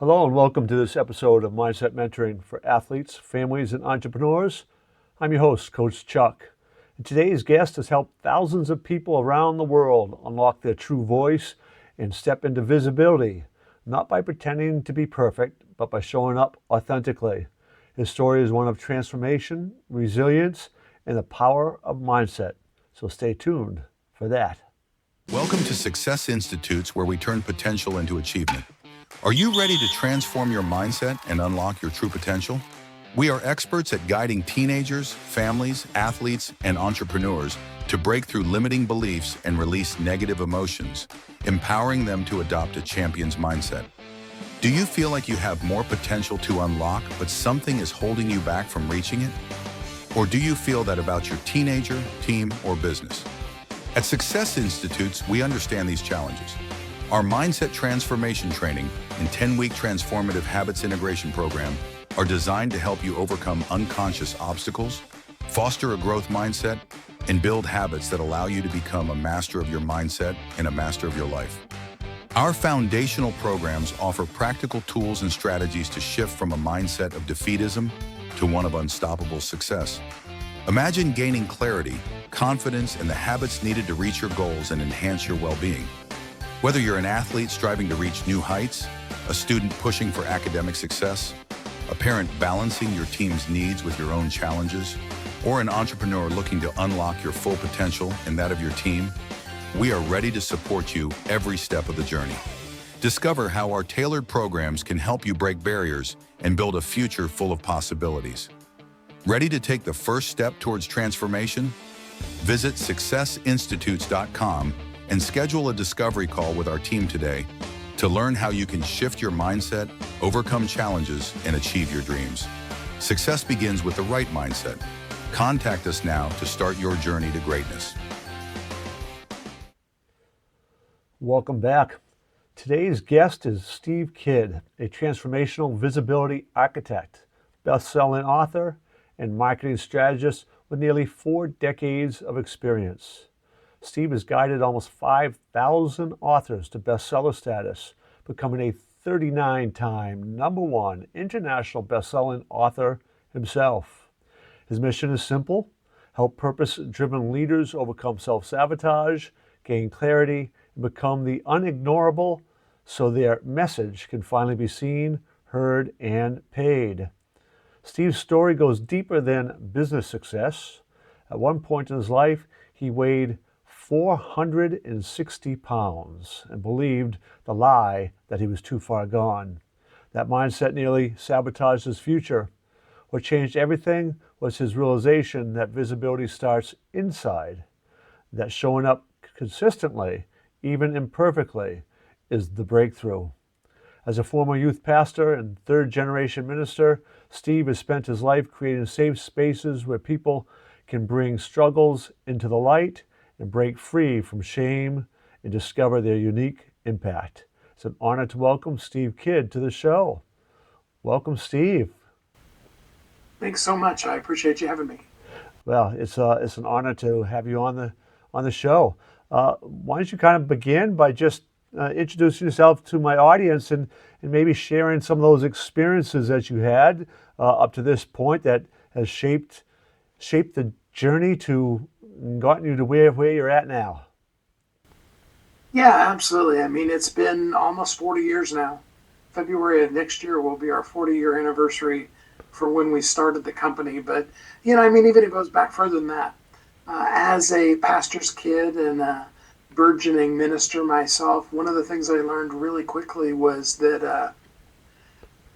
Hello and welcome to this episode of Mindset Mentoring for Athletes, Families, and Entrepreneurs. I'm your host, Coach Chuck. And today's guest has helped thousands of people around the world unlock their true voice and step into visibility, not by pretending to be perfect, but by showing up authentically. His story is one of transformation, resilience, and the power of mindset. So stay tuned for that. Welcome to Success Institutes, where we turn potential into achievement. Are you ready to transform your mindset and unlock your true potential? We are experts at guiding teenagers, families, athletes, and entrepreneurs to break through limiting beliefs and release negative emotions, empowering them to adopt a champion's mindset. Do you feel like you have more potential to unlock, but something is holding you back from reaching it? Or do you feel that about your teenager, team, or business? At Success Institutes, we understand these challenges. Our Mindset Transformation Training and 10-week Transformative Habits Integration Program are designed to help you overcome unconscious obstacles, foster a growth mindset, and build habits that allow you to become a master of your mindset and a master of your life. Our foundational programs offer practical tools and strategies to shift from a mindset of defeatism to one of unstoppable success. Imagine gaining clarity, confidence, and the habits needed to reach your goals and enhance your well-being. Whether you're an athlete striving to reach new heights, a student pushing for academic success, a parent balancing your team's needs with your own challenges, or an entrepreneur looking to unlock your full potential and that of your team, we are ready to support you every step of the journey. Discover how our tailored programs can help you break barriers and build a future full of possibilities. Ready to take the first step towards transformation? Visit successinstitutes.com and schedule a discovery call with our team today to learn how you can shift your mindset, overcome challenges, and achieve your dreams. Success begins with the right mindset. Contact us now to start your journey to greatness. Welcome back. Today's guest is Steve Kidd, a transformational visibility architect, best-selling author, and marketing strategist with nearly 4 decades of experience. Steve has guided almost 5,000 authors to bestseller status, becoming a 39-time #1 international best-selling author himself. His mission is simple: help purpose-driven leaders overcome self-sabotage, gain clarity, and become the unignorable so their message can finally be seen, heard, and paid. Steve's story goes deeper than business success. At one point in his life, he weighed 460 pounds and believed the lie that he was too far gone. That mindset nearly sabotaged his future. What changed everything was his realization that visibility starts inside, that showing up consistently, even imperfectly, is the breakthrough. As a former youth pastor and third-generation minister, Steve has spent his life creating safe spaces where people can bring struggles into the light and break free from shame and discover their unique impact. It's an honor to welcome Steve Kidd to the show. Welcome, Steve. Thanks so much. I appreciate you having me. Well, it's an honor to have you on the show. Why don't you kind of begin by just introducing yourself to my audience and maybe sharing some of those experiences that you had up to this point that has shaped the journey to gotten you to where you're at now. Yeah, absolutely. I mean, it's been almost 40 years now. February of next year will be our 40-year anniversary for when we started the company. But, I mean, even it goes back further than that. As a pastor's kid and a burgeoning minister myself, one of the things I learned really quickly was that,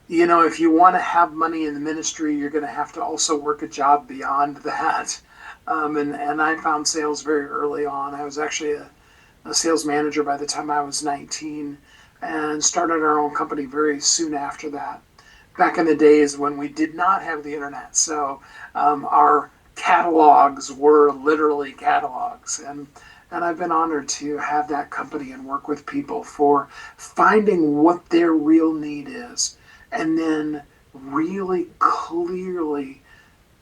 if you want to have money in the ministry, you're going to have to also work a job beyond that. And I found sales very early on. I was actually a sales manager by the time I was 19 and started our own company very soon after that. Back in the days when we did not have the internet. So our catalogs were literally catalogs. And I've been honored to have that company and work with people for finding what their real need is and then really clearly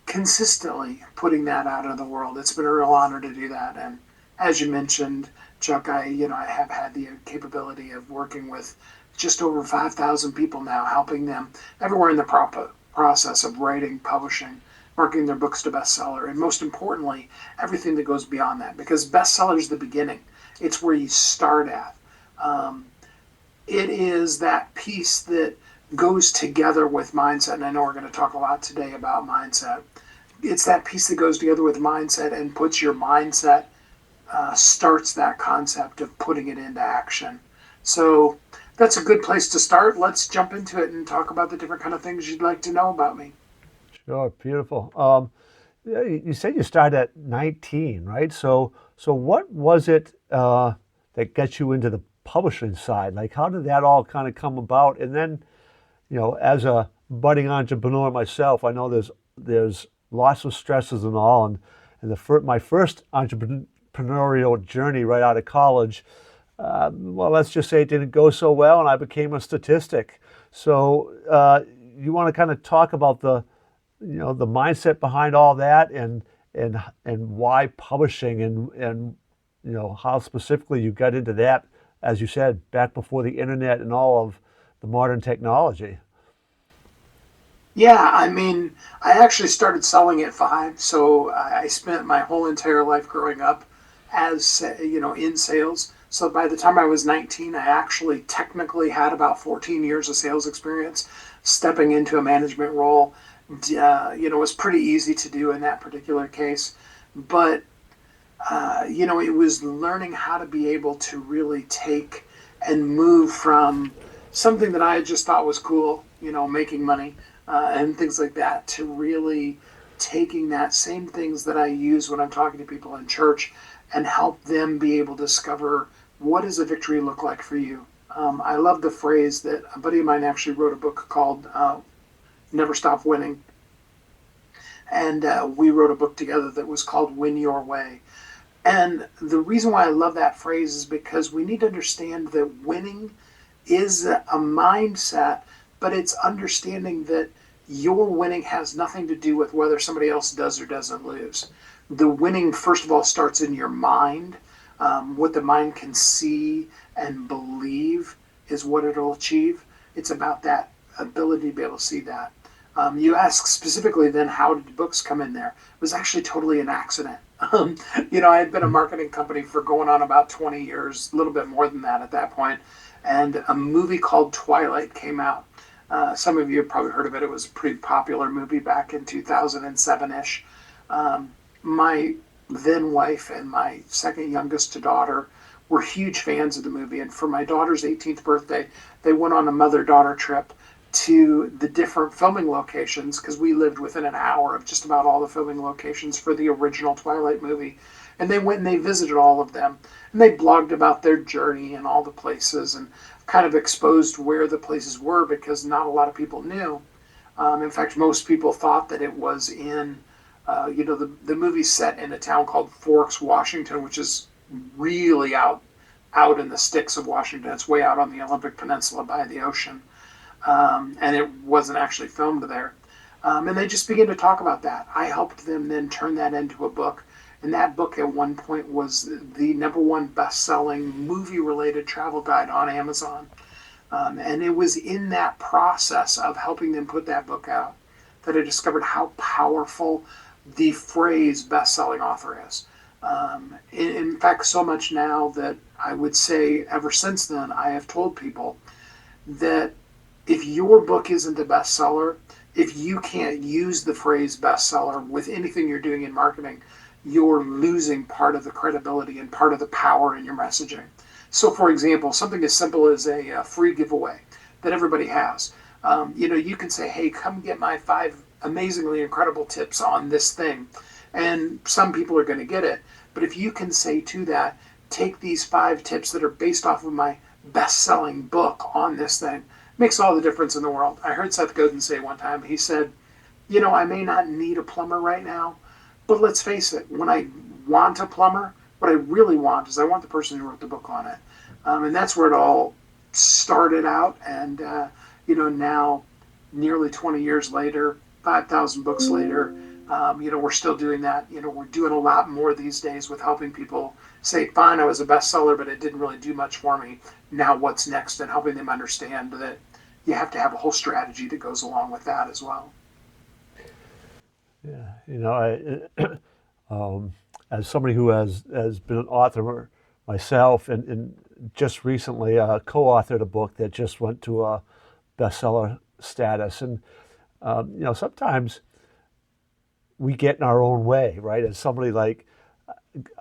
consistently putting that out in the world. It's been a real honor to do that. And as you mentioned, Chuck, I have had the capability of working with just over 5,000 people now, helping them everywhere in the process of writing, publishing, marketing their books to bestseller, and most importantly, everything that goes beyond that. Because bestseller is the beginning; it's where you start at. Um, it is that piece that goes together with mindset, and I know we're going to talk a lot today about mindset. It's that piece that goes together with mindset and puts your mindset, starts that concept of putting it into action. So that's a good place to start. Let's jump into it and talk about the different kind of things you'd like to know about me. Sure, beautiful. Yeah, you said you started at 19, right? So what was it that got you into the publishing side? Like, how did that all kind of come about? And then, as a budding entrepreneur myself, I know there's lots of stresses and all. And my first entrepreneurial journey right out of college, well, let's just say it didn't go so well, and I became a statistic. So you want to kind of talk about the mindset behind all that, and why publishing, and how specifically you got into that, as you said, back before the internet and all of the modern technology. Yeah, I mean, I actually started selling at 5, so I spent my whole entire life growing up as in sales. So by the time I was 19, I actually technically had about 14 years of sales experience. Stepping into a management role, was pretty easy to do in that particular case. But it was learning how to be able to really take and move from something that I just thought was cool, making money and things like that, to really taking that same things that I use when I'm talking to people in church and help them be able to discover what does a victory look like for you. I love the phrase that a buddy of mine actually wrote a book called Never Stop Winning. And we wrote a book together that was called Win Your Way. And the reason why I love that phrase is because we need to understand that winning is a mindset, but it's understanding that your winning has nothing to do with whether somebody else does or doesn't lose. The winning, first of all, starts in your mind. What the mind can see and believe is what it'll achieve. It's about that ability to be able to see that. You ask specifically then, how did books come in there? It was actually totally an accident. I had been a marketing company for going on about 20 years, a little bit more than that at that point, and a movie called Twilight came out. Some of you have probably heard of it. It was a pretty popular movie back in 2007-ish. My then wife and my second youngest daughter were huge fans of the movie, and for my daughter's 18th birthday, they went on a mother-daughter trip to the different filming locations, because we lived within an hour of just about all the filming locations for the original Twilight movie. And they went and they visited all of them. And they blogged about their journey and all the places, and kind of exposed where the places were, because not a lot of people knew. In fact, most people thought that it was in, the movie set in a town called Forks, Washington, which is really out in the sticks of Washington. It's way out on the Olympic Peninsula by the ocean. And it wasn't actually filmed there. And they just began to talk about that. I helped them then turn that into a book. And that book at one point was the #1 best-selling movie-related travel guide on Amazon. And it was in that process of helping them put that book out that I discovered how powerful the phrase best-selling author is. In fact, so much now that I would say ever since then, I have told people that if your book isn't a bestseller, if you can't use the phrase bestseller with anything you're doing in marketing, you're losing part of the credibility and part of the power in your messaging. So, for example, something as simple as a free giveaway that everybody has. You can say, hey, come get my 5 amazingly incredible tips on this thing. And some people are going to get it. But if you can say to that, take these 5 tips that are based off of my best-selling book on this thing, makes all the difference in the world. I heard Seth Godin say one time, he said, I may not need a plumber right now, but let's face it, when I want a plumber, what I really want is I want the person who wrote the book on it. And that's where it all started out. And, now nearly 20 years later, 5,000 books later, we're still doing that. We're doing a lot more these days with helping people say, fine, I was a bestseller, but it didn't really do much for me. Now what's next? And helping them understand that you have to have a whole strategy that goes along with that as well. Yeah, as somebody who has been an author myself, and just recently co-authored a book that just went to a bestseller status, and sometimes we get in our own way, right? As somebody like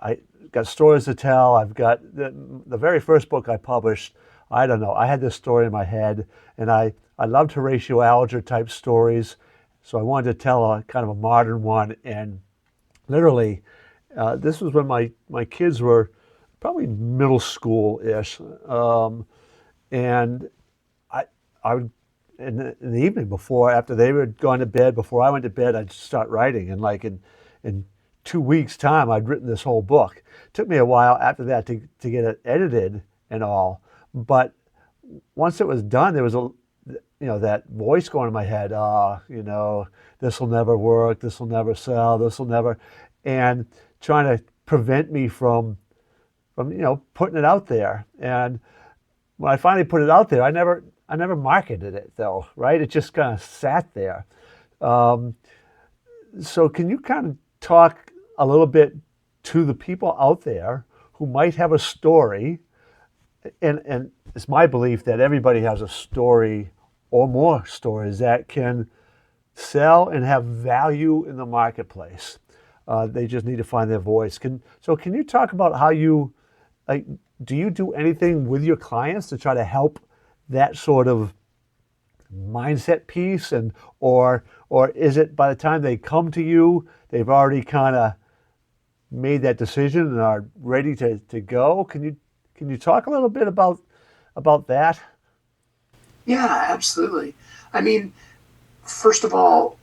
I got stories to tell. I've got the very first book I published. I don't know. I had this story in my head, and I loved Horatio Alger type stories, so I wanted to tell a kind of a modern one. And literally, this was when my kids were probably middle school ish, and I I would in the evening before after they were going to bed, before I went to bed, I'd start writing, and like in 2 weeks time I'd written this whole book. It took me a while after that to get it edited and all, but once it was done, there was that voice going in my head, this will never work, this will never sell, this will never, and trying to prevent me from putting it out there. And when I finally put it out there, I never marketed it though, right? It just kind of sat there. Um, so can you kind of talk a little bit to the people out there who might have a story, and it's my belief that everybody has a story or more stories that can sell and have value in the marketplace. They just need to find their voice. Can you talk about how you like? Do you do anything with your clients to try to help that sort of mindset piece, and or is it by the time they come to you, they've already kind of made that decision and are ready to go? Can you talk a little bit about that? Yeah, absolutely. I mean, first of all,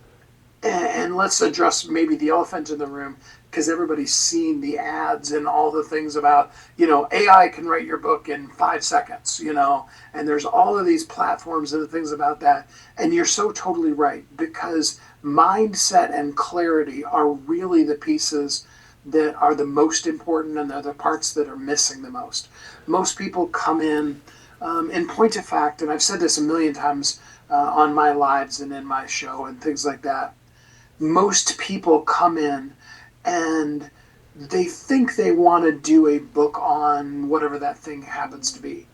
and let's address maybe the elephant in the room, because everybody's seen the ads and all the things about, AI can write your book in 5 seconds, and there's all of these platforms and the things about that. And you're so totally right, because mindset and clarity are really the pieces that are the most important, and they're the parts that are missing the most. Most people come in point of fact, and I've said this a million times on my lives and in my show and things like that, most people come in and they think they want to do a book on whatever that thing happens to be.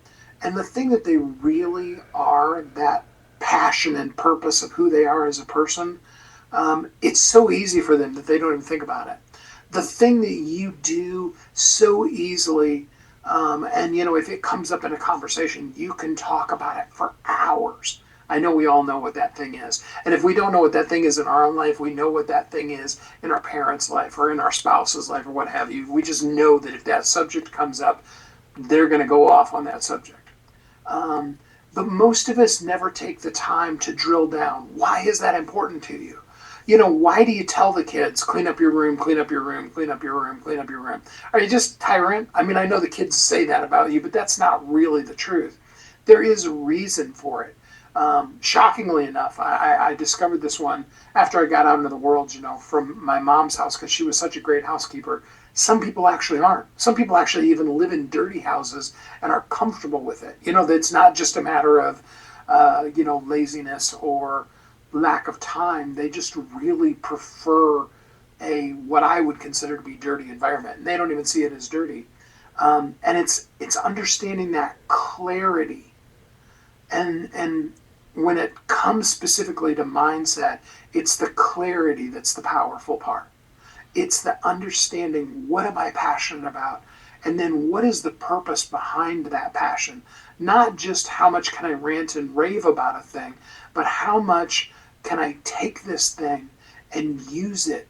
And the thing that they really are, that passion and purpose of who they are as a person, it's so easy for them that they don't even think about it. The thing that you do so easily, and if it comes up in a conversation, you can talk about it for hours. I know we all know what that thing is. And if we don't know what that thing is in our own life, we know what that thing is in our parents' life or in our spouse's life or what have you. We just know that if that subject comes up, they're going to go off on that subject. But most of us never take the time to drill down. Why is that important to you? Why do you tell the kids, clean up your room, clean up your room, clean up your room, clean up your room? Are you just tyrant? I mean, I know the kids say that about you, but that's not really the truth. There is a reason for it. Shockingly enough, I discovered this one after I got out into the world, from my mom's house, because she was such a great housekeeper. Some people actually aren't. Some people actually even live in dirty houses and are comfortable with it. That's not just a matter of, laziness or lack of time. They just really prefer what I would consider to be dirty environment, and they don't even see it as dirty. And it's understanding that clarity, and when it comes specifically to mindset, it's the clarity that's the powerful part. It's the understanding, what am I passionate about? And then what is the purpose behind that passion? Not just how much can I rant and rave about a thing, but how much can I take this thing and use it?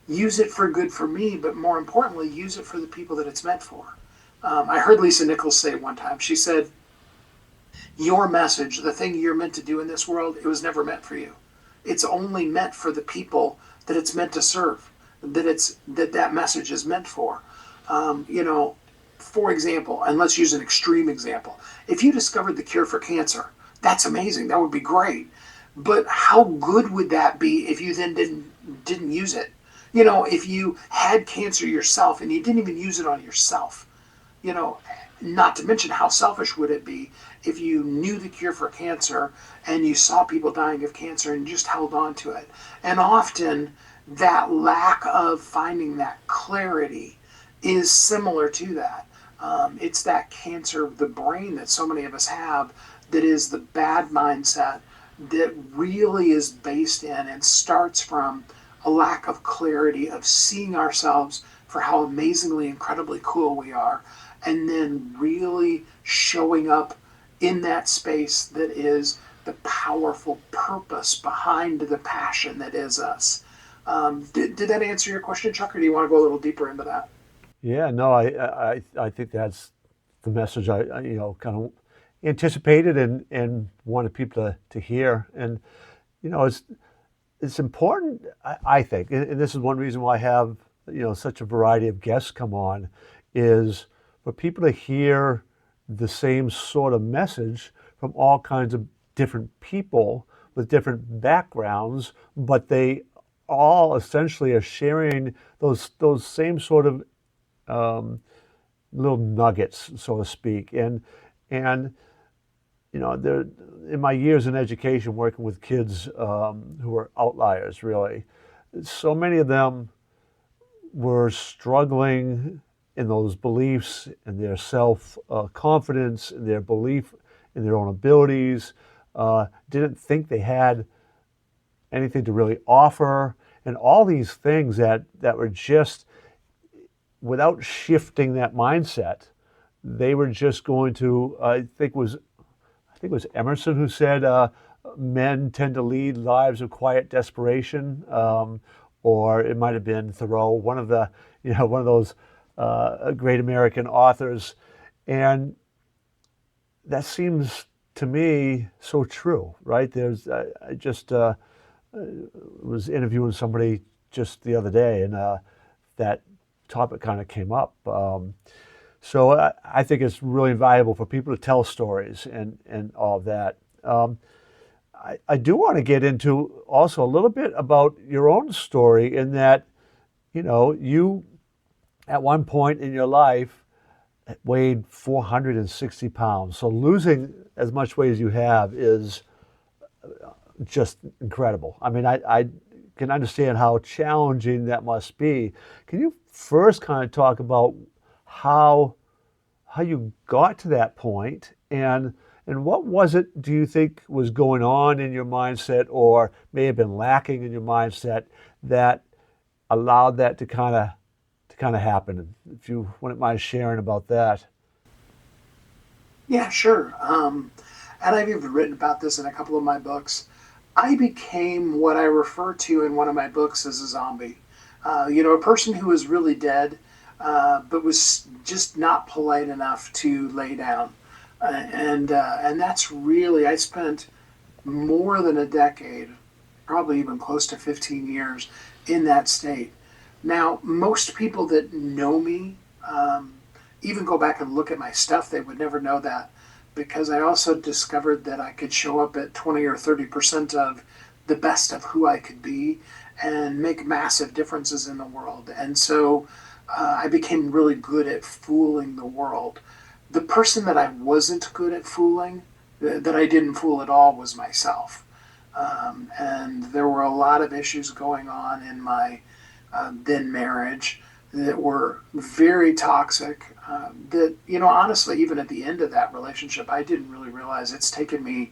Use it for good for me, but more importantly, use it for the people that it's meant for. I heard Lisa Nichols say one time, she said, your message, the thing you're meant to do in this world, it was never meant for you. It's only meant for the people that it's meant to serve, that message is meant for. For example, and let's use an extreme example. If you discovered the cure for cancer, that's amazing. That would be great. But how good would that be if you then didn't use it? if you had cancer yourself and you didn't even use it on yourself, you know, not to mention how selfish would it be if you knew the cure for cancer and you saw people dying of cancer and just held on to it. And often that lack of finding that clarity is similar to that. It's that cancer of the brain that so many of us have that is the bad mindset that really is based in and starts from a lack of clarity of seeing ourselves for how amazingly, incredibly cool we are, and then really showing up in that space that is the powerful purpose behind the passion that is us. Did that answer your question, Chuck, or do you want to go a little deeper into that? Yeah, no, I think that's the message kind of anticipated and wanted people to hear. And, it's important, I think, and this is one reason why I have, such a variety of guests come on, is for people to hear the same sort of message from all kinds of different people with different backgrounds, but they all essentially are sharing those same sort of little nuggets, so to speak. And there, in my years in education, working with kids who are outliers, really, so many of them were struggling in those beliefs and their self confidence and their belief in their own abilities. Didn't think they had anything to really offer, and all these things that were just, without shifting that mindset, they were just going to. I think it was Emerson who said, "Men tend to lead lives of quiet desperation," or it might have been Thoreau, one of those great American authors, and that seems to me so true, right? I just was interviewing somebody just the other day, and that topic kind of came up. So I think it's really valuable for people to tell stories and all of that. I do want to get into also a little bit about your own story in that, you at one point in your life weighed 460 pounds. So losing as much weight as you have is just incredible. I mean, I can understand how challenging that must be. Can you first kind of talk about how you got to that point, and what was it, do you think, was going on in your mindset, or may have been lacking in your mindset, that allowed that to kind of happen? If you wouldn't mind sharing about that. Yeah, sure. And I've even written about this in a couple of my books. I became what I refer to in one of my books as a zombie. A person who was really dead, but was just not polite enough to lay down. And that's really, I spent more than a decade, probably even close to 15 years, in that state. Now, most people that know me, even go back and look at my stuff, they would never know that, because I also discovered that I could show up at 20 or 30% of the best of who I could be and make massive differences in the world. And so I became really good at fooling the world. The person that I wasn't good at fooling, that I didn't fool at all, was myself. And there were a lot of issues going on in my then marriage that were very toxic. That, honestly, even at the end of that relationship, I didn't really realize it's taken me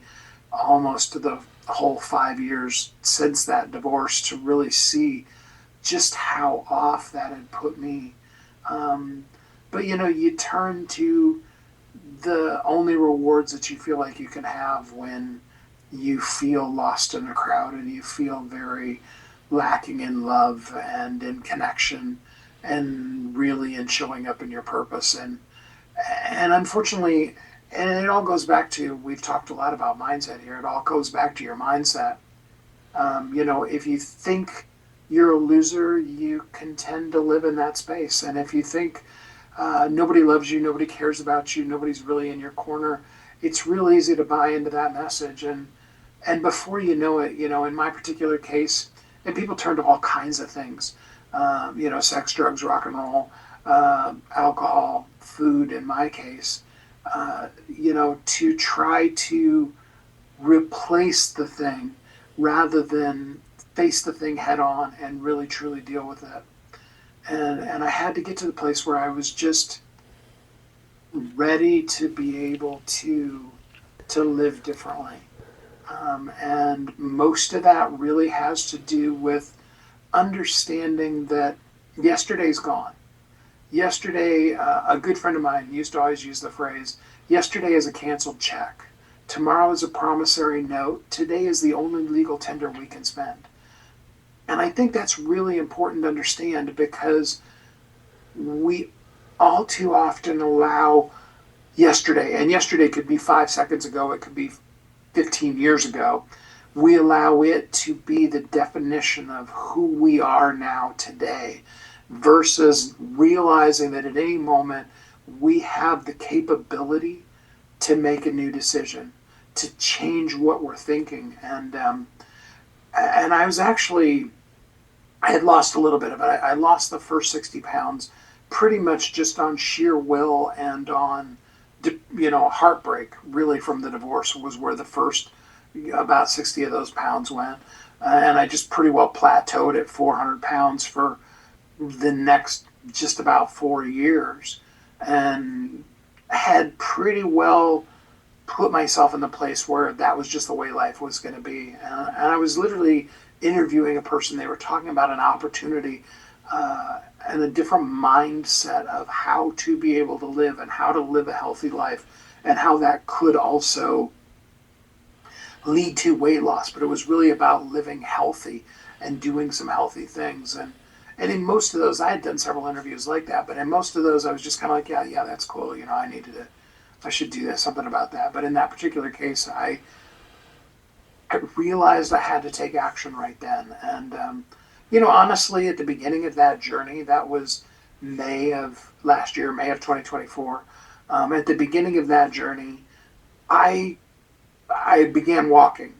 almost the whole 5 years since that divorce to really see just how off that had put me. But you turn to the only rewards that you feel like you can have when you feel lost in a crowd and you feel very lacking in love and in connection and really in showing up in your purpose. And unfortunately, and it all goes back to, we've talked a lot about mindset here, it all goes back to your mindset. If you think you're a loser, you can tend to live in that space. And if you think nobody loves you, nobody cares about you, nobody's really in your corner, it's real easy to buy into that message. And before you know it, in my particular case, and people turn to all kinds of things. sex, drugs, rock and roll, alcohol, food, in my case, to try to replace the thing rather than face the thing head on and really truly deal with it. And I had to get to the place where I was just ready to be able to live differently. And most of that really has to do with understanding that yesterday's gone. Yesterday, a good friend of mine used to always use the phrase, yesterday is a canceled check. Tomorrow is a promissory note. Today is the only legal tender we can spend. And I think that's really important to understand because we all too often allow yesterday, and yesterday could be 5 seconds ago, it could be 15 years ago, we allow it to be the definition of who we are now today versus realizing that at any moment we have the capability to make a new decision, to change what we're thinking. And I was actually, I had lost a little bit of it. I lost the first 60 pounds pretty much just on sheer will and on, heartbreak, really, from the divorce was where the first about 60 of those pounds went. And I just pretty well plateaued at 400 pounds for the next just about 4 years and had pretty well put myself in the place where that was just the way life was going to be. And I was literally interviewing a person. They were talking about an opportunity and a different mindset of how to be able to live and how to live a healthy life and how that could also lead to weight loss. But it was really about living healthy and doing some healthy things. And in most of those, I had done several interviews like that, but in most of those, I was just kind of like, yeah, that's cool. I should do this, something about that. But in that particular case, I realized I had to take action right then. And, honestly, at the beginning of that journey, that was May of last year, May of 2024. At the beginning of that journey, I I began walking,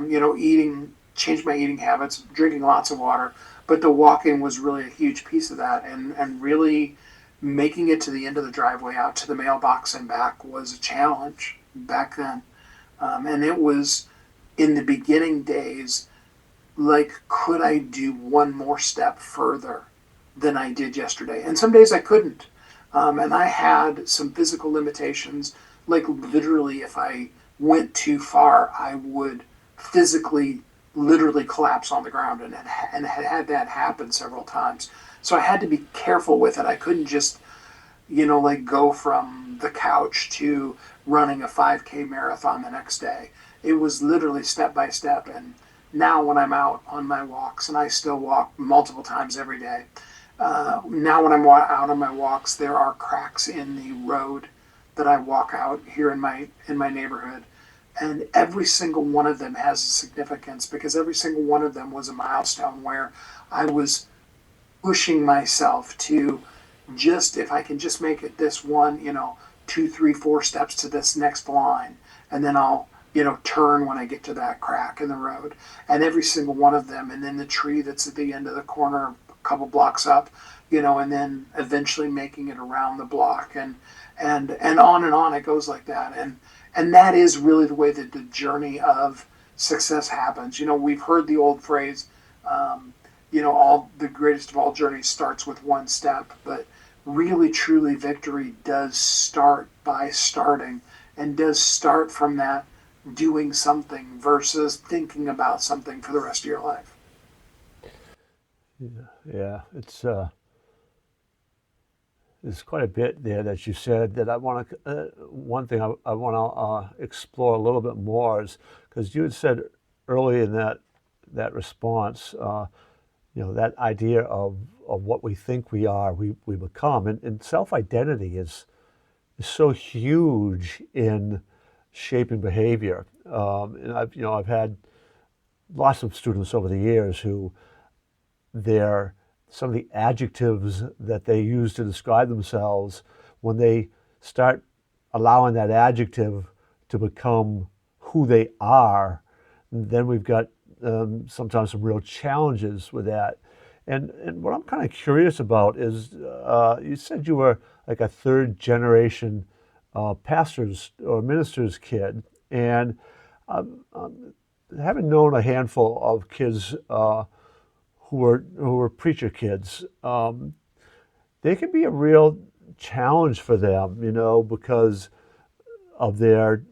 eating, changed my eating habits, drinking lots of water. But the walking was really a huge piece of that. And really making it to the end of the driveway out to the mailbox and back was a challenge back then. And it was in the beginning days, like, could I do one more step further than I did yesterday? And some days I couldn't. And I had some physical limitations, like literally if I went too far, I would physically, literally collapse on the ground and had that happen several times. So I had to be careful with it. I couldn't just, like go from the couch to running a 5K marathon the next day. It was literally step by step. And now when I'm out on my walks, and I still walk multiple times every day, now when I'm out on my walks, there are cracks in the road that I walk out here in my neighborhood, and every single one of them has a significance because every single one of them was a milestone where I was pushing myself to just, if I can just make it this one, 2, 3, 4 steps to this next line, and then I'll turn when I get to that crack in the road. And every single one of them, and then the tree that's at the end of the corner a couple blocks up, and then eventually making it around the block, and on it goes like that. And that is really the way that the journey of success happens. We've heard the old phrase, all the greatest of all journeys starts with one step, but really truly victory does start by starting, and does start from that doing something versus thinking about something for the rest of your life. Yeah, there's quite a bit there that you said that I want to. One thing I want to explore a little bit more is because you had said early in that response, that idea of what we think we are, we become, and self identity is so huge in shaping behavior. And I've had lots of students over the years who their some of the adjectives that they use to describe themselves, when they start allowing that adjective to become who they are, then we've got sometimes some real challenges with that. And what I'm kind of curious about is, you said you were like a third generation pastor's or minister's kid, and having known a handful of kids who were preacher kids, they can be a real challenge for them, because of the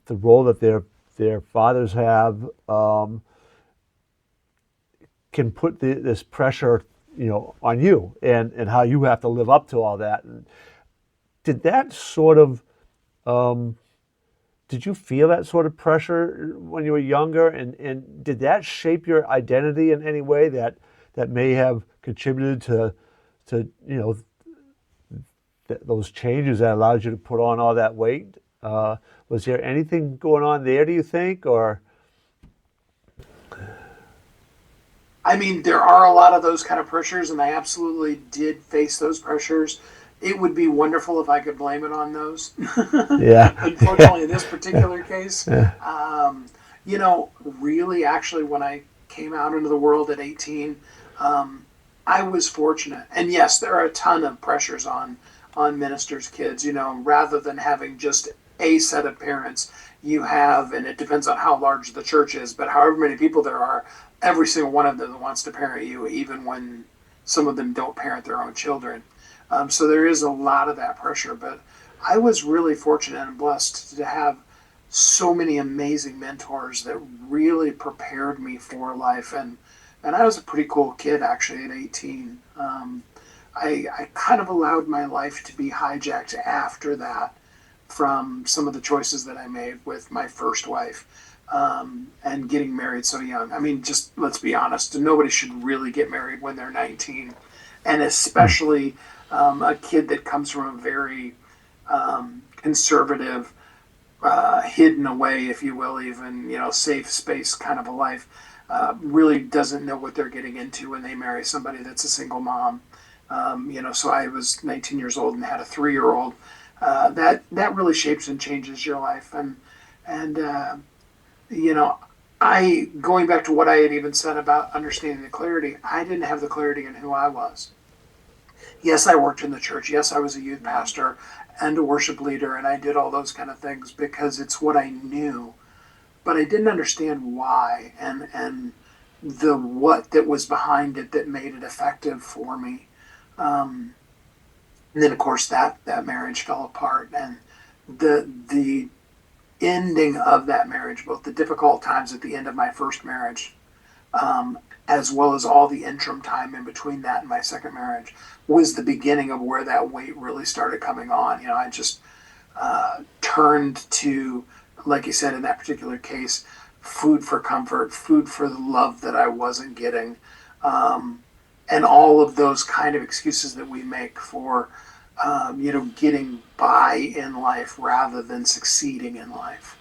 role that their fathers have, can put this pressure, on you, and how you have to live up to all that. And did that sort of did you feel that sort of pressure when you were younger, and did that shape your identity in any way that may have contributed to those changes that allowed you to put on all that weight? Was there anything going on there, do you think, or? I mean, there are a lot of those kind of pressures, and I absolutely did face those pressures. It would be wonderful if I could blame it on those. Yeah. Unfortunately, in this particular case, Yeah. really, actually, when I came out into the world at 18, I was fortunate. And yes, there are a ton of pressures on ministers' kids. Rather than having just a set of parents, you have, and it depends on how large the church is, but however many people there are, every single one of them wants to parent you, even when some of them don't parent their own children. So there is a lot of that pressure. But I was really fortunate and blessed to have so many amazing mentors that really prepared me for life. And I was a pretty cool kid actually at 18. I kind of allowed my life to be hijacked after that from some of the choices that I made with my first wife, and getting married so young. I mean, just let's be honest, nobody should really get married when they're 19. And especially a kid that comes from a very conservative, hidden away, if you will, even, safe space kind of a life, really doesn't know what they're getting into when they marry somebody that's a single mom. So I was 19 years old and had a 3-year old. That really shapes and changes your life. And you know, I going back to what I had even said about understanding the clarity, I didn't have the clarity in who I was. Yes, I worked in the church. Yes, I was a youth pastor and a worship leader, and I did all those kind of things because it's what I knew. But I didn't understand why and the what that was behind it that made it effective for me. Um, and then, of course, that marriage fell apart, and the ending of that marriage, both the difficult times at the end of my first marriage, um, as well as all the interim time in between that and my second marriage, was the beginning of where that weight really started coming on. I just turned to, like you said, in that particular case, food for comfort, food for the love that I wasn't getting, um, and all of those kind of excuses that we make for, getting by in life rather than succeeding in life.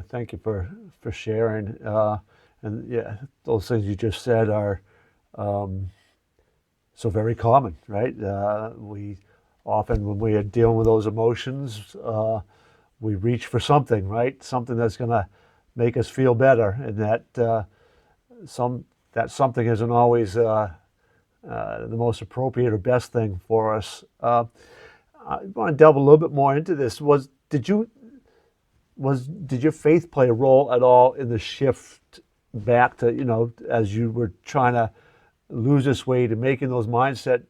Thank you for sharing. And yeah, those things you just said are so very common, right? We often, when we are dealing with those emotions, we reach for something, right? Something that's going to make us feel better, and some that something isn't always the most appropriate or best thing for us. I want to delve a little bit more into this. Did your faith play a role at all in the shift back to, as you were trying to lose this weight and making those mindset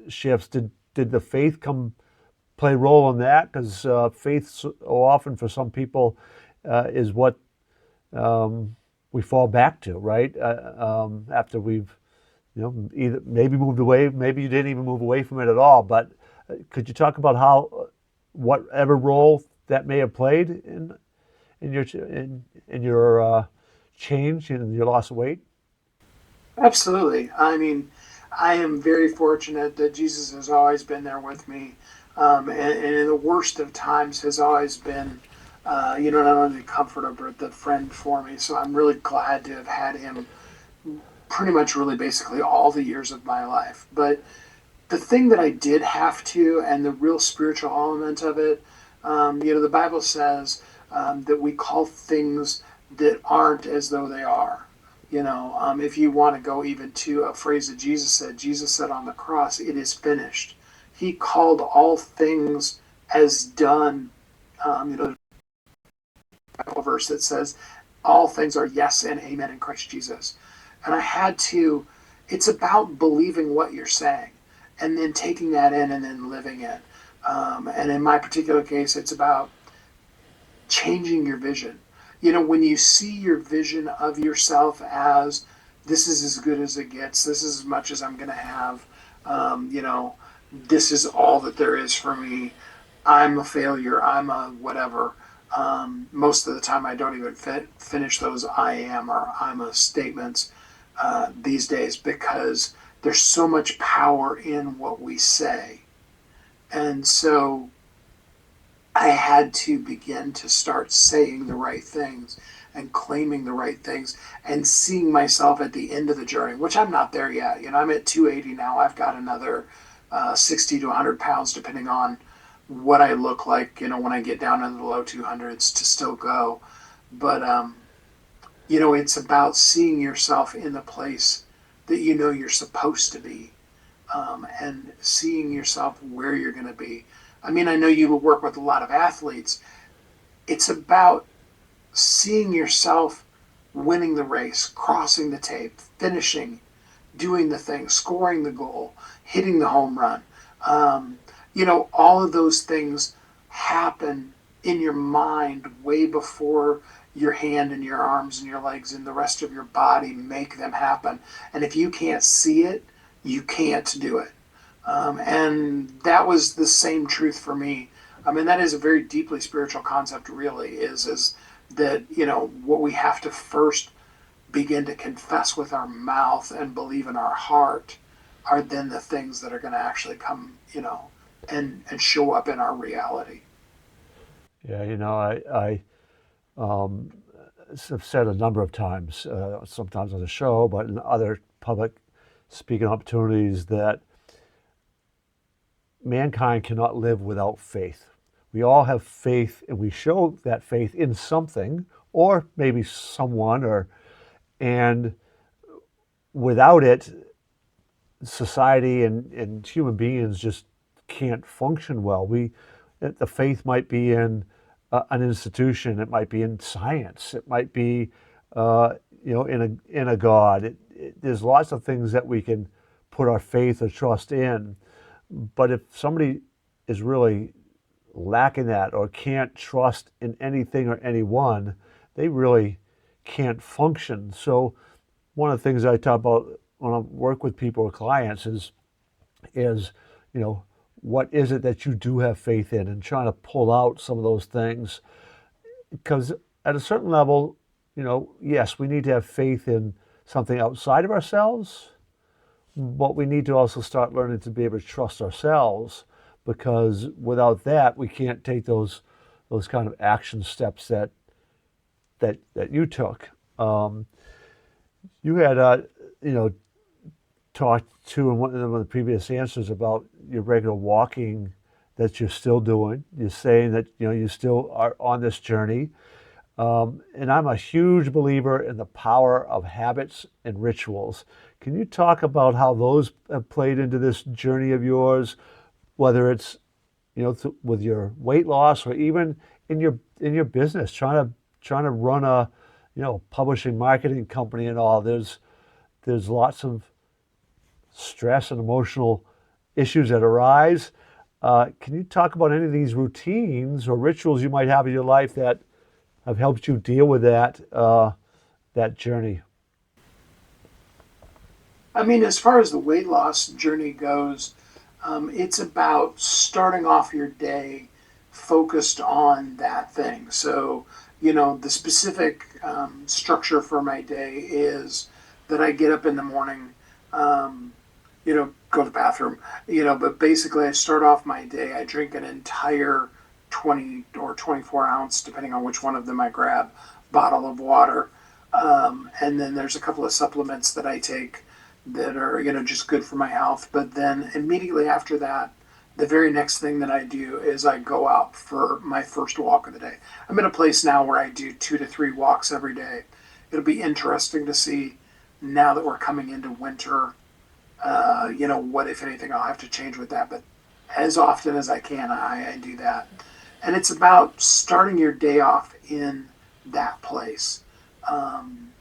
shifts? Did the faith play a role in that? Because faith so often for some people is what we fall back to, right? After we've, either maybe moved away, maybe you didn't even move away from it at all. But could you talk about how, whatever role that may have played in your change and your loss of weight? Absolutely. I mean, I am very fortunate that Jesus has always been there with me, and in the worst of times has always been, not only the comforter but the friend for me. So I'm really glad to have had him pretty much, really, basically all the years of my life. But the thing that I did have to, and the real spiritual element of it, the Bible says that we call things that aren't as though they are. If you want to go even to a phrase that Jesus said on the cross, "It is finished." He called all things as done. There's a Bible verse that says, "All things are yes and amen in Christ Jesus." And I had to. It's about believing what you're saying, and then taking that in and then living it. And in my particular case, it's about changing your vision. When you see your vision of yourself as, this is as good as it gets, this is as much as I'm going to have, this is all that there is for me, I'm a failure, I'm a whatever. Most of the time, I don't even finish those "I am" or "I'm a" statements these days, because there's so much power in what we say. And so I had to begin to start saying the right things and claiming the right things and seeing myself at the end of the journey, which I'm not there yet. I'm at 280 now. I've got another 60 to 100 pounds, depending on what I look like, when I get down into the low 200s, to still go. But, it's about seeing yourself in the place that you're supposed to be, and seeing yourself where you're going to be. I mean, I know you work with a lot of athletes. It's about seeing yourself winning the race, crossing the tape, finishing, doing the thing, scoring the goal, hitting the home run. All of those things happen in your mind way before your hand and your arms and your legs and the rest of your body make them happen. And if you can't see it, you can't do it. And that was the same truth for me. I mean, that is a very deeply spiritual concept, really, is that, what we have to first begin to confess with our mouth and believe in our heart are then the things that are going to actually come, and show up in our reality. Yeah, I have said a number of times, sometimes on the show, but in other public speaking opportunities, that mankind cannot live without faith. We all have faith, and we show that faith in something, or maybe someone, and without it, society and human beings just can't function well. The faith might be in an institution, it might be in science, it might be, in a God. There's lots of things that we can put our faith or trust in. But if somebody is really lacking that or can't trust in anything or anyone, they really can't function. So one of the things I talk about when I work with people or clients is you know what is it that you do have faith in, and trying to pull out some of those things, because at a certain level, yes, we need to have faith in something outside of ourselves, but we need to also start learning to be able to trust ourselves, because without that, we can't take those kind of action steps that you took. You had you know talked to in one of the previous answers about your regular walking that you're still doing. You're saying that you still are on this journey. And I'm a huge believer in the power of habits and rituals. Can you talk about how those have played into this journey of yours, whether it's with your weight loss, or even in your business, trying to run a publishing marketing company and all? There's lots of stress and emotional issues that arise. Can you talk about any of these routines or rituals you might have in your life that have helped you deal with that journey? I mean, as far as the weight loss journey goes, it's about starting off your day focused on that thing. So, the specific structure for my day is that I get up in the morning, um, go to the bathroom, but basically I start off my day, I drink an entire 20 or 24 ounce, depending on which one of them I grab, bottle of water. And then there's a couple of supplements that I take that are, just good for my health. But then immediately after that, the very next thing that I do is I go out for my first walk of the day. I'm in a place now where I do 2 to 3 walks every day. it'll be interesting to see now that we're coming into winter, what, if anything, I'll have to change with that. But as often as I can, I do that. And it's about starting your day off in that place. Um,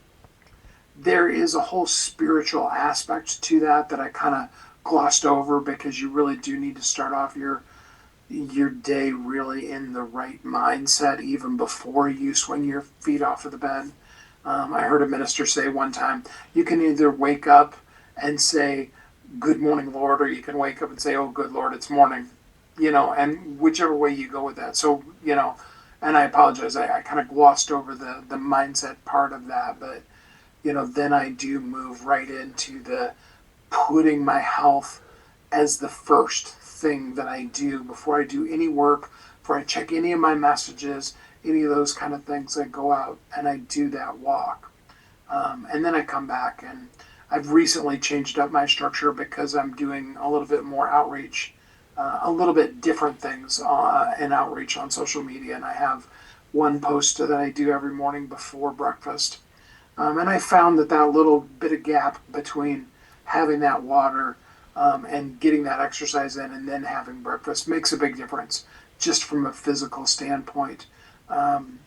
there is a whole spiritual aspect to that I kind of glossed over, because you really do need to start off your day really in the right mindset even before you swing your feet off of the bed. I heard a minister say one time, you can either wake up and say, "Good morning, Lord," or you can wake up and say, "Oh, good Lord, it's morning." And whichever way you go with that. So, and I apologize, I kind of glossed over the mindset part of that, but, then I do move right into the putting my health as the first thing that I do before I do any work, before I check any of my messages, any of those kind of things. I go out and I do that walk. And then I come back, and I've recently changed up my structure because I'm doing a little bit more outreach, a little bit different things in outreach on social media. And I have one post that I do every morning before breakfast. And I found that little bit of gap between having that water and getting that exercise in and then having breakfast makes a big difference just from a physical standpoint. Um,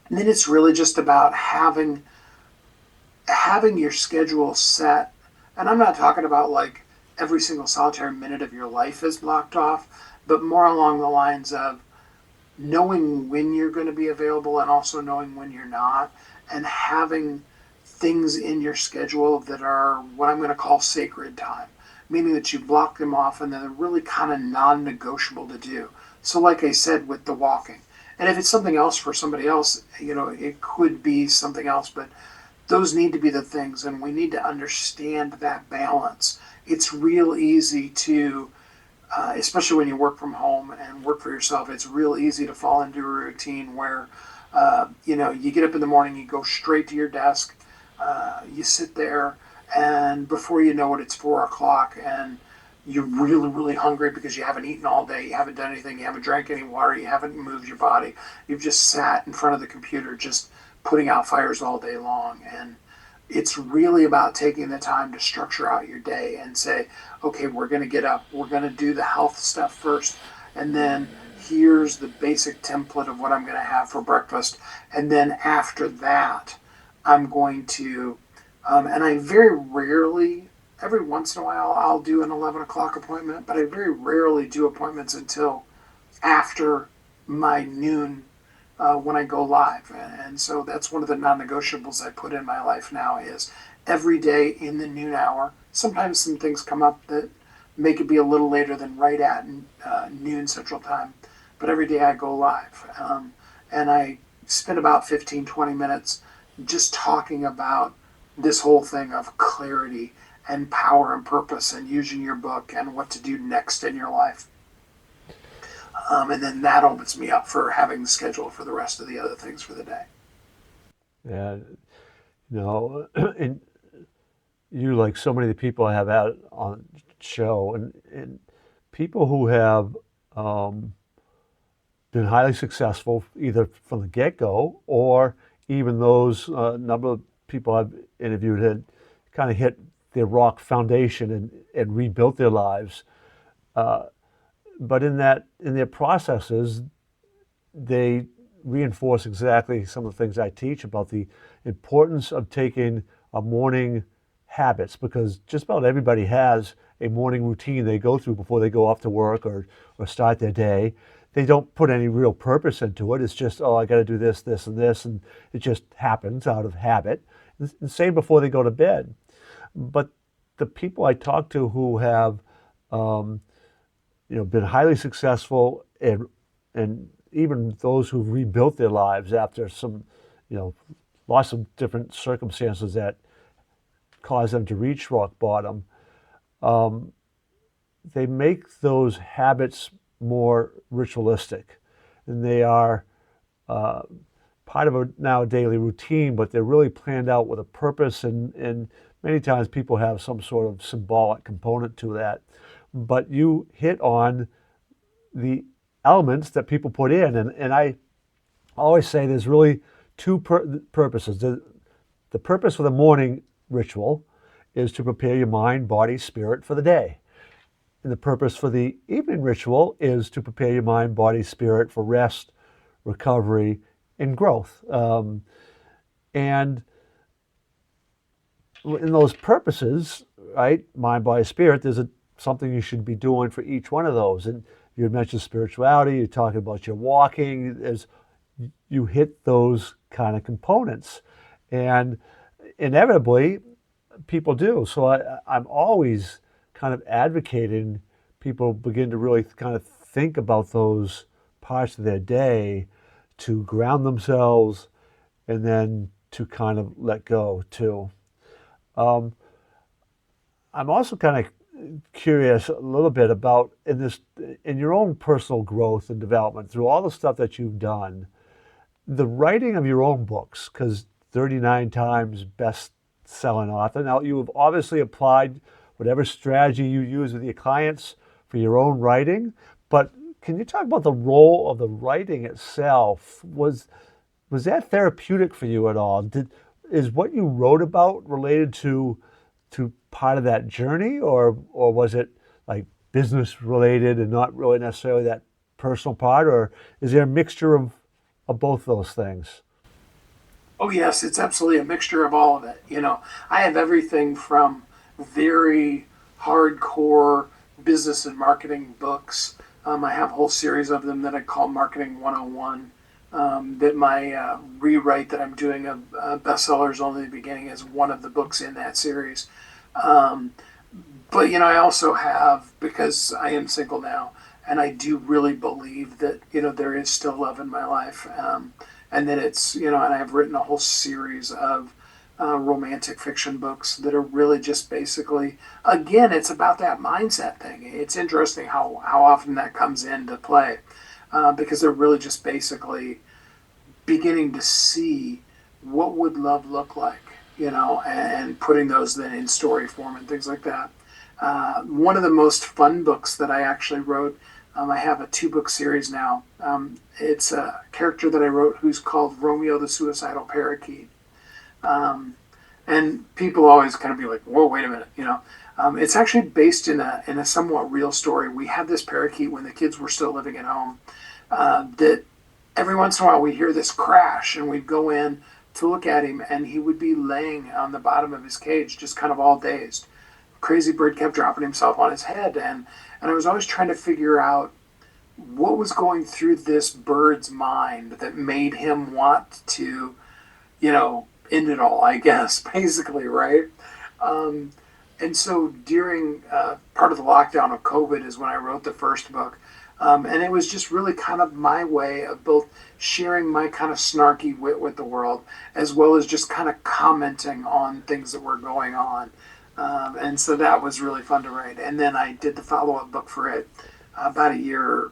and then it's really just about having your schedule set. And I'm not talking about like every single solitary minute of your life is blocked off, but more along the lines of knowing when you're going to be available and also knowing when you're not, and having things in your schedule that are what I'm going to call sacred time, meaning that you block them off and they're really kind of non-negotiable to do. So like I said with the walking, and if it's something else for somebody else, it could be something else, but those need to be the things, and we need to understand that balance. It's real easy to, especially when you work from home and work for yourself, it's real easy to fall into a routine where, you get up in the morning, you go straight to your desk, you sit there, and before you know it, it's 4 o'clock, and you're really, really hungry because you haven't eaten all day, you haven't done anything, you haven't drank any water, you haven't moved your body, you've just sat in front of the computer, just putting out fires all day long. And it's really about taking the time to structure out your day and say, okay, we're going to get up, we're going to do the health stuff first, and then here's the basic template of what I'm going to have for breakfast. And then after that, I'm going to, and I very rarely, every once in a while, I'll do an 11 o'clock appointment, but I very rarely do appointments until after my noon when I go live. And so that's one of the non-negotiables I put in my life now is every day in the noon hour. Sometimes some things come up that make it be a little later than right at noon Central Time, but every day I go live. And I spend about 15, 20 minutes just talking about this whole thing of clarity and power and purpose and using your book and what to do next in your life. And then that opens me up for having the schedule for the rest of the other things for the day. Yeah, and you, like so many of the people I have had on show, and people who have um, been highly successful either from the get-go, or even those number of people I've interviewed had kind of hit their rock foundation and rebuilt their lives. But in their processes, they reinforce exactly some of the things I teach about the importance of taking a morning habits, because just about everybody has a morning routine they go through before they go off to work or start their day. They don't put any real purpose into it. It's just, oh, I got to do this, this, and this, and it just happens out of habit. And same before they go to bed. But the people I talk to who have um, been highly successful, and even those who've rebuilt their lives after some, lots of different circumstances that cause them to reach rock bottom, they make those habits more ritualistic, and they are uh, part of a daily routine, but they're really planned out with a purpose, and many times people have some sort of symbolic component to that. But you hit on the elements that people put in, and I always say there's really two purposes. The purpose for the morning ritual is to prepare your mind, body, spirit for the day. And the purpose for the evening ritual is to prepare your mind, body, spirit for rest, recovery, and growth. And in those purposes, right, mind, body, spirit, there's something you should be doing for each one of those. And you had mentioned spirituality, you're talking about your walking, you hit those kind of components. And inevitably, people do. So I'm always kind of advocating people begin to really kind of think about those parts of their day to ground themselves and then to kind of let go too. Um, I'm also kind of curious a little bit about in your own personal growth and development through all the stuff that you've done, the writing of your own books, because 39 times best-selling author. Now, you have obviously applied whatever strategy you use with your clients for your own writing, but can you talk about the role of the writing itself? Was that therapeutic for you at all? Is what you wrote about related to part of that journey, or was it like business related and not really necessarily that personal part, or is there a mixture of both those things? Oh, yes, it's absolutely a mixture of all of it. I have everything from very hardcore business and marketing books. I have a whole series of them that I call Marketing 101. That my rewrite that I'm doing of bestsellers only the beginning is one of the books in that series. Um, but I also have, because I am single now, and I do really believe that there is still love in my life, and that it's and I've written a whole series of romantic fiction books that are really just basically, again, it's about that mindset thing. It's interesting how often that comes into play, because they're really just basically beginning to see what would love look like, and putting those then in story form and things like that. One of the most fun books that I actually wrote, I have a 2-book series now. It's a character that I wrote who's called Romeo the Suicidal Parakeet. Um, and people always kind of be like, whoa, wait a minute, it's actually based in a somewhat real story. We had this parakeet when the kids were still living at home, that every once in a while we'd hear this crash and we'd go in to look at him and he would be laying on the bottom of his cage just kind of all dazed. Crazy bird kept dropping himself on his head, and I was always trying to figure out what was going through this bird's mind that made him want to, end it all, I guess, basically, right? Um, and so during part of the lockdown of COVID is when I wrote the first book. And it was just really kind of my way of both sharing my kind of snarky wit with the world, as well as just kind of commenting on things that were going on. And so that was really fun to write. And then I did the follow-up book for it about a year,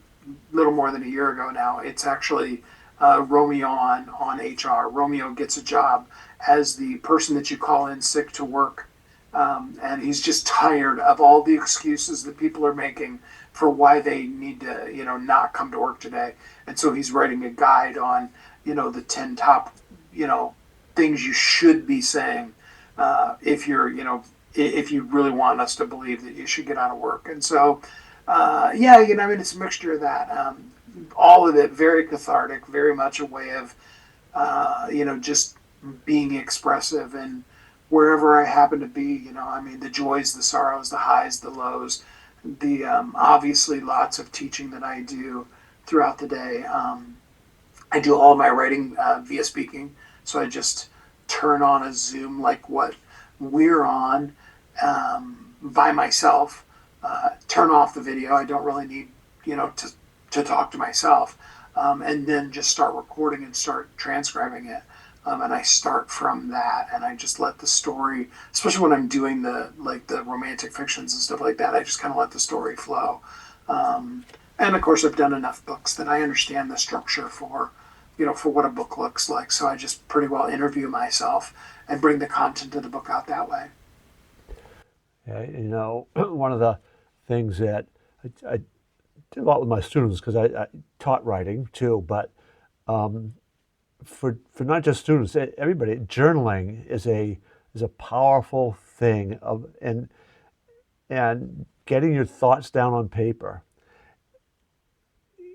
little more than a year ago now. It's actually Romeo on HR. Romeo gets a job as the person that you call in sick to work. And he's just tired of all the excuses that people are making for why they need to, not come to work today. And so he's writing a guide on, the 10 top, things you should be saying if you're, if you really want us to believe that you should get out of work. And so, yeah, it's a mixture of that. All of it very cathartic, very much a way of, just being expressive and wherever I happen to be, the joys, the sorrows, the highs, the lows, the obviously lots of teaching that I do throughout the day. I do all my writing via speaking, so I just turn on a Zoom like what we're on by myself. Turn off the video. I don't really need to talk to myself, and then just start recording and start transcribing it. And I start from that, and I just let the story, especially when I'm doing the romantic fictions and stuff like that. I just kind of let the story flow. And of course, I've done enough books that I understand the structure for what a book looks like. So I just pretty well interview myself and bring the content of the book out that way. Yeah, one of the things that I did a lot with my students because I taught writing too, but for not just students, everybody, journaling is a powerful thing of and getting your thoughts down on paper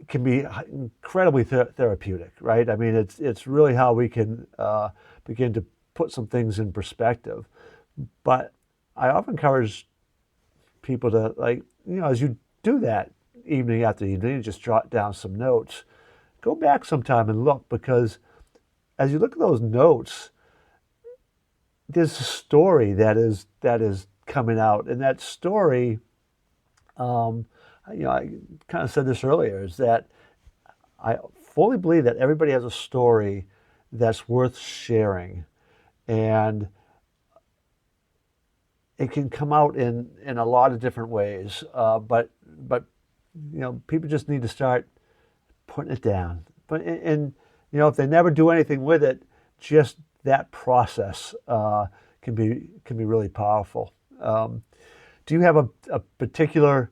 can be incredibly therapeutic, right? I mean, it's really how we can begin to put some things in perspective. But I often encourage people to, like, as you do that evening after evening, just jot down some notes. Go back sometime and look, because as you look at those notes, there's a story that is coming out, and that story, um, I kind of said this earlier, is that I fully believe that everybody has a story that's worth sharing, and it can come out in a lot of different ways. But people just need to start putting it down. But and if they never do anything with it, just that process can be really powerful. Do you have a particular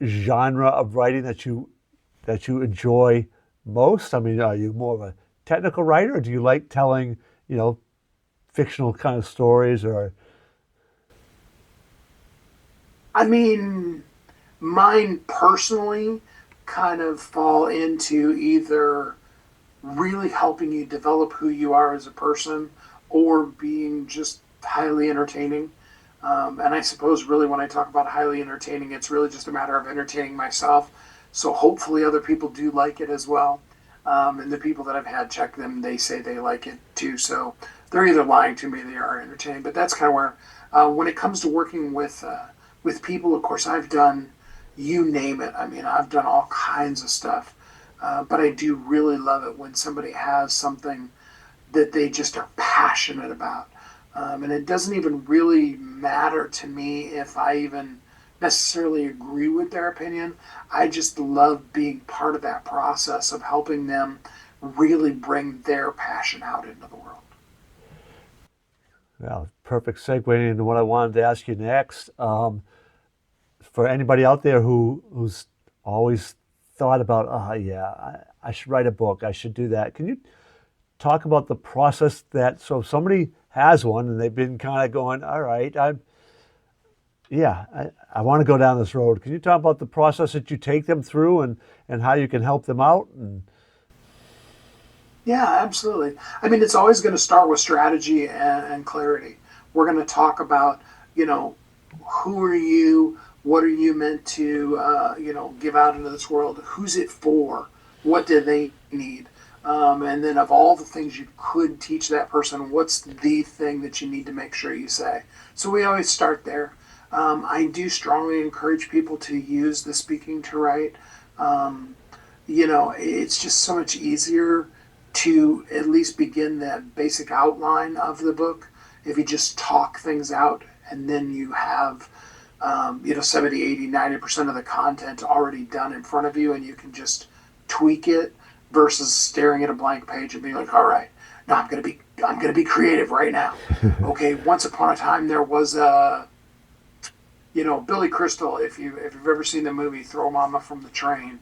genre of writing that you enjoy most? I mean, are you more of a technical writer, or do you like telling fictional kind of stories? Or I mean, mine personally kind of fall into either really helping you develop who you are as a person or being just highly entertaining. And I suppose, really, when I talk about highly entertaining, it's really just a matter of entertaining myself. So hopefully, other people do like it as well. And the people that I've had check them, they say they like it too. So they're either lying to me, they are entertaining. But that's kind of where, when it comes to working with people, of course, I've done, you name it. I mean, I've done all kinds of stuff. But I do really love it when somebody has something that they just are passionate about. And it doesn't even really matter to me if I even necessarily agree with their opinion. I just love being part of that process of helping them really bring their passion out into the world. well, perfect segue into what I wanted to ask you next. For anybody out there who's always thought about, oh yeah, I should write a book, I should do that. Can you talk about the process that, so if somebody has one and they've been kind of going, all right, I want to go down this road. Can you talk about the process that you take them through, and how you can help them out? And Yeah, absolutely. I mean, it's always going to start with strategy and clarity. We're going to talk about, you know, who are you? What are you meant to, give out into this world? Who's it for? What do they need? And then, of all the things you could teach that person, what's the thing that you need to make sure you say? So we always start there. I do strongly encourage people to use the speaking to write. Um, it's just so much easier to at least begin that basic outline of the book if you just talk things out, and then you have 70, 80, 90% of the content already done in front of you, and you can just tweak it versus staring at a blank page and being like, all right, now I'm gonna be creative right now. Okay, once upon a time there was a, Billy Crystal, if you've ever seen the movie Throw Mama from the Train,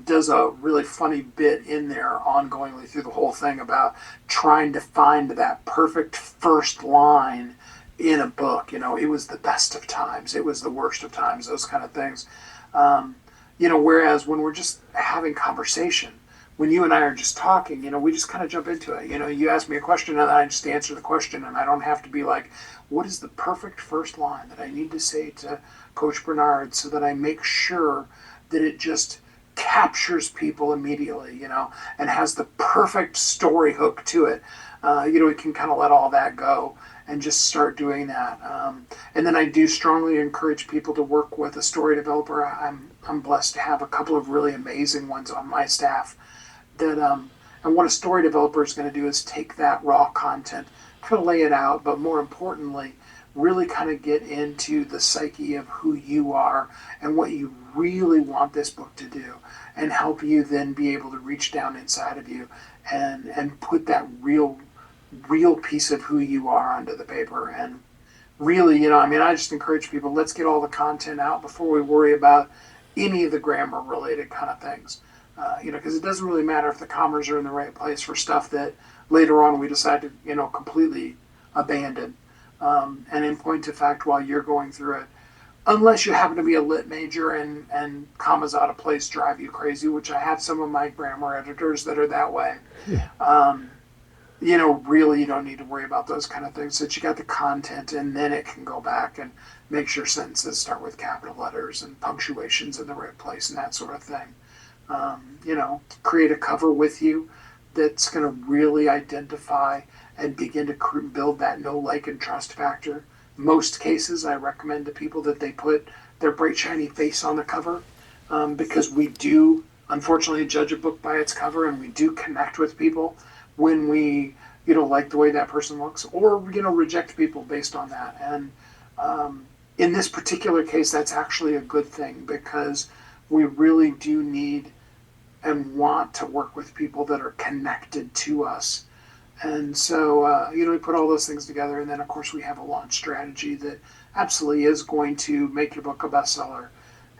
does a really funny bit in there ongoingly through the whole thing about trying to find that perfect first line in a book. It was the best of times, it was the worst of times, those kind of things. Whereas when we're just having conversation, when you and I are just talking, we just kind of jump into it. You ask me a question and I just answer the question, and I don't have to be like, what is the perfect first line that I need to say to Coach Bernard so that I make sure that it just captures people immediately, and has the perfect story hook to it. We can kind of let all that go and just start doing that. And then I do strongly encourage people to work with a story developer. I'm blessed to have a couple of really amazing ones on my staff that and what a story developer is going to do is take that raw content, kind of lay it out, but more importantly, really kind of get into the psyche of who you are and what you really want this book to do, and help you then be able to reach down inside of you and put that real piece of who you are onto the paper. And really, I just encourage people, let's get all the content out before we worry about any of the grammar related kind of things. because it doesn't really matter if the commas are in the right place for stuff that later on we decide to, completely abandon. And in point of fact, while you're going through it, unless you happen to be a lit major and commas out of place drive you crazy, which I have some of my grammar editors that are that way. Yeah. Really you don't need to worry about those kind of things. That you got the content, and then it can go back and make sure sentences start with capital letters and punctuation's in the right place and that sort of thing. Create a cover with you that's going to really identify and begin to build that know, like, and trust factor. Most cases, I recommend to people that they put their bright, shiny face on the cover, because we do, unfortunately, judge a book by its cover, and we do connect with people when we, like the way that person looks, or, reject people based on that. And in this particular case, that's actually a good thing, because we really do need and want to work with people that are connected to us. And so, we put all those things together. And then, of course, we have a launch strategy that absolutely is going to make your book a bestseller.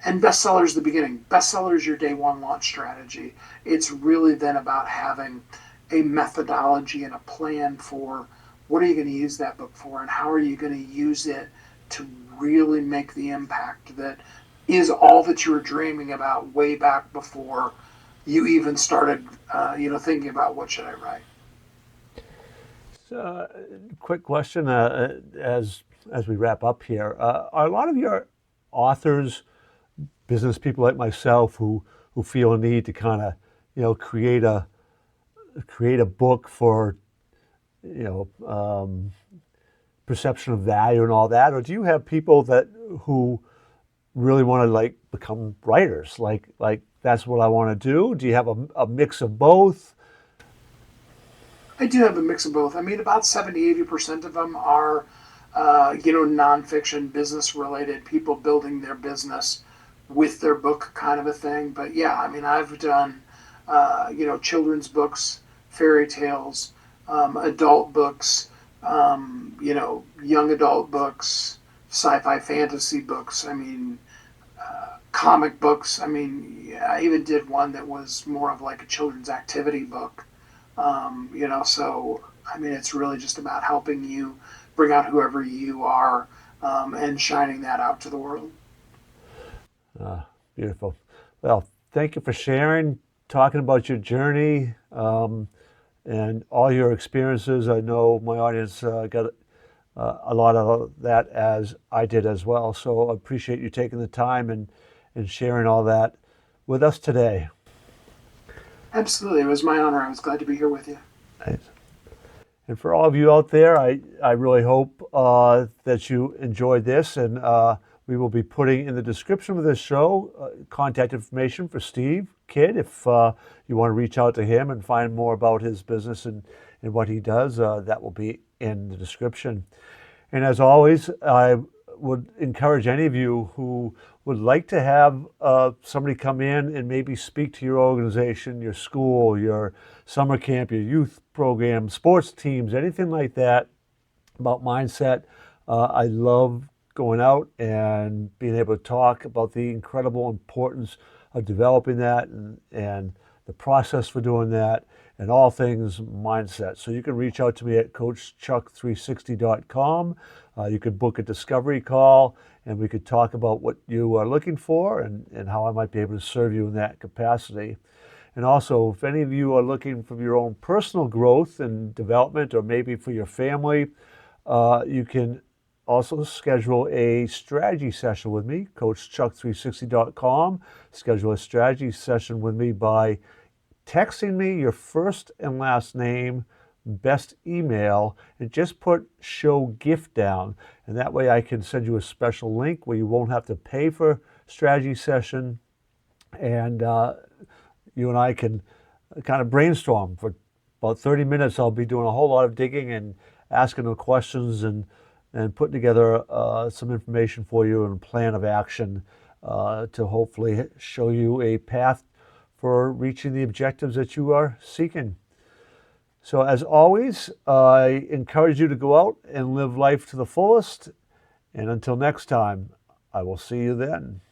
And bestseller is the beginning. Bestseller is your day one launch strategy. It's really then about having a methodology and a plan for what are you going to use that book for, and how are you going to use it to really make the impact that is all that you were dreaming about way back before you even started, thinking about what should I write. So, quick question as we wrap up here. Are a lot of your authors business people like myself who feel a need to kind of create a book for perception of value and all that, or do you have people that who really want to like become writers, like that's what I want to do? Do you have a mix of both? I do have a mix of both. I mean, about 70-80% of them are, nonfiction, business related, people building their business with their book kind of a thing. But yeah, I mean, I've done, children's books, fairy tales, adult books, young adult books, sci-fi fantasy books. I mean, comic books. I mean, yeah, I even did one that was more of like a children's activity book. So I mean, it's really just about helping you bring out whoever you are, and shining that out to the world. Beautiful. Well, thank you for sharing, talking about your journey, and all your experiences. I know my audience got a lot of that as I did as well. So I appreciate you taking the time and sharing all that with us today. Absolutely. It was my honor. I was glad to be here with you. Thanks. And for all of you out there, I really hope that you enjoyed this. And we will be putting in the description of this show contact information for Steve Kidd. If you want to reach out to him and find more about his business and what he does, that will be in the description. And as always, I would encourage any of you who would like to have somebody come in and maybe speak to your organization, your school, your summer camp, your youth program, sports teams, anything like that about mindset. I love going out and being able to talk about the incredible importance of developing that and the process for doing that and all things mindset. So you can reach out to me at coachchuck360.com. You could book a discovery call and we could talk about what you are looking for and how I might be able to serve you in that capacity. And also, if any of you are looking for your own personal growth and development, or maybe for your family, you can also schedule a strategy session with me, coachchuck360.com. Schedule a strategy session with me by texting me your first and last name, best email, and just put show gift down. And that way I can send you a special link where you won't have to pay for strategy session. And you and I can kind of brainstorm for about 30 minutes. I'll be doing a whole lot of digging and asking the questions and putting together some information for you and a plan of action to hopefully show you a path for reaching the objectives that you are seeking. So as always, I encourage you to go out and live life to the fullest. And until next time, I will see you then.